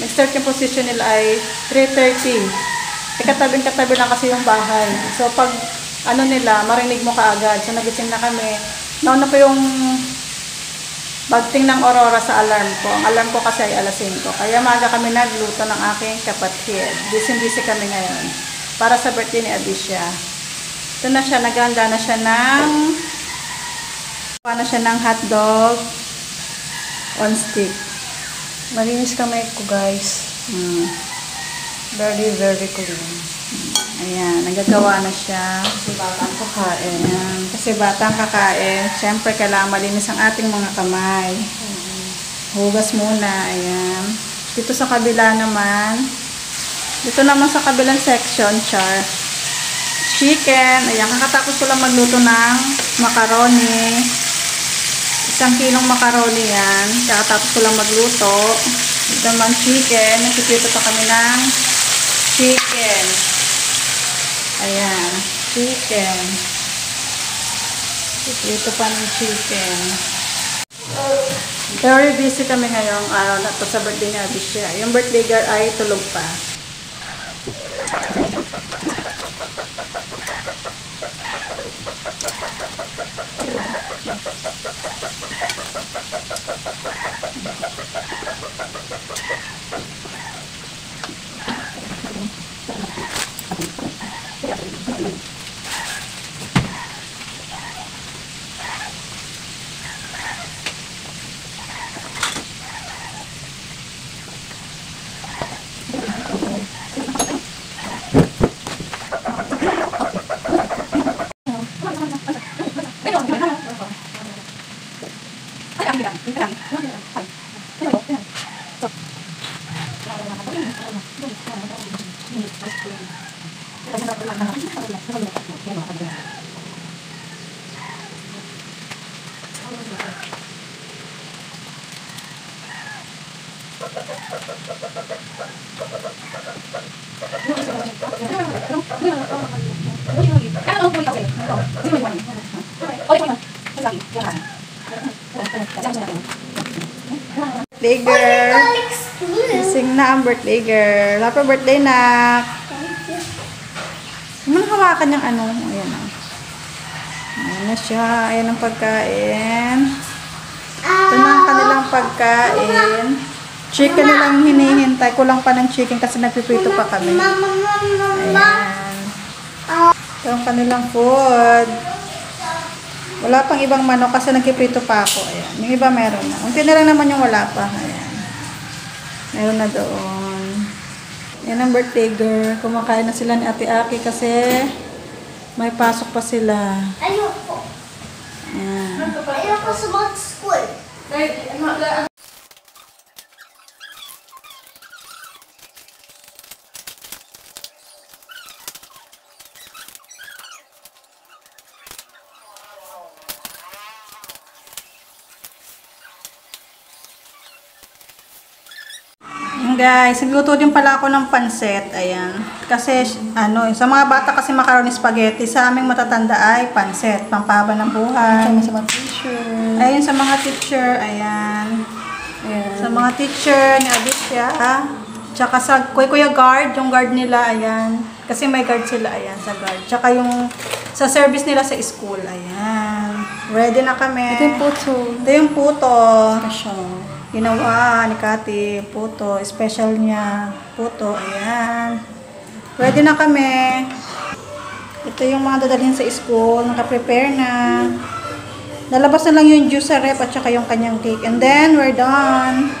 Nag-start yung position nila ay 3:30. Katabing-katabi lang kasi yung bahay. So, pag ano nila, marinig mo kaagad. So, nagising na kami. Nauna pa yung bagting ng Aurora sa alarm ko. Ang alarm ko kasi ay alas 5. Kaya maaga kami nagluto ng aking kapatid. Busy-busy kami ngayon. Para sa birthday ni Abisha. Ito na siya, naganda na siya ng hotdog on stick. Malinis kamay ko, guys. Very, very clean. Ayan, nagagawa na siya. Kasi batang kakain. Ayan, kasi batang kakain. Siyempre, kailangan malinis ang ating mga kamay. Hugas muna. Ayan. Dito sa kabila naman. Dito naman sa kabilang section, char. Chicken. Ayan, kakatapos ko lang magluto ng macaroni. 1 kilong macaroni yan. Kakatapos ko lang magluto. Ito naman chicken. Nagpipito pa kami ng chicken. Ayan. Chicken. Pipito pa ng chicken. Very busy kami ngayong araw na to sa birthday ni Abisha. Yung birthday girl ay tulog pa. Birthday girl. Sing na ang birthday girl. Happy birthday, nak. Ano hawakan yung ano? Ayan na. Ayan na siya. Ayan ang pagkain. Ito na ang kanilang pagkain. Chicken na lang hinihintay. Kulang pa ng chicken kasi nagpiprito pa kami. Ayan. Ito ang kanilang food. Wala pang ibang manok kasi nagpiprito pa ako. Ayan. Yung iba meron na. Unti na lang naman yung wala pa. Ayan. Meron na doon. Yan ang birthday girl. Kumakain na sila ni Ate Aki kasi may pasok pa sila. Ayoko. Ayan. Ayoko sa mga school. Guys, nagluto din pala ako ng pansit. Ayan. Kasi, sa mga bata kasi macaroni spaghetti. Sa aming matatanda ay pansit. Pampahaba ng buhay. Sa mga teacher. Ayun, sa mga teacher. Ayan. Ayan. Sa mga teacher ni Abisha. Tsaka sa Kuya Guard, yung guard nila. Ayan. Kasi may guard sila. Ayan, sa guard. Tsaka yung sa service nila sa school. Ayan. Ready na kami. Ito yung puto. Ito yung puto. Special. Ginawa ni Kati, puto, special niya, puto, ayan. Ready na kami. Ito yung mga dadalhin sa school, naka-prepare na. Nalabas na lang yung juice sa rep at saka yung kanyang cake. And then, we're done.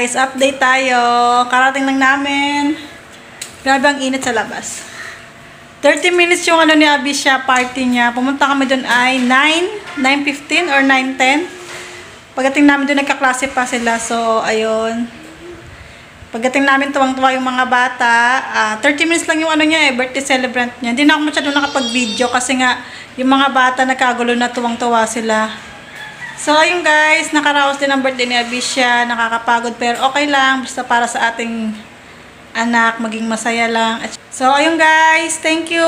guys, update tayo. Karating lang namin. Grabe ang init sa labas. 30 minutes yung ano ni Abisha party niya. Pumunta kami doon ay 9:15 or 9:10. Pagdating namin doon nagkaklase pa sila. So, ayun. Pagdating namin tuwang-tuwa yung mga bata. 30 minutes lang yung ano niya birthday celebrant niya. Hindi na ako masyado nakapag-video kasi nga yung mga bata nagkagulo na tuwang-tuwa sila. So, ayun guys, nakaraos din ang birthday ni Abisha. Nakakapagod pero okay lang. Basta para sa ating anak, maging masaya lang. So, ayun guys, thank you!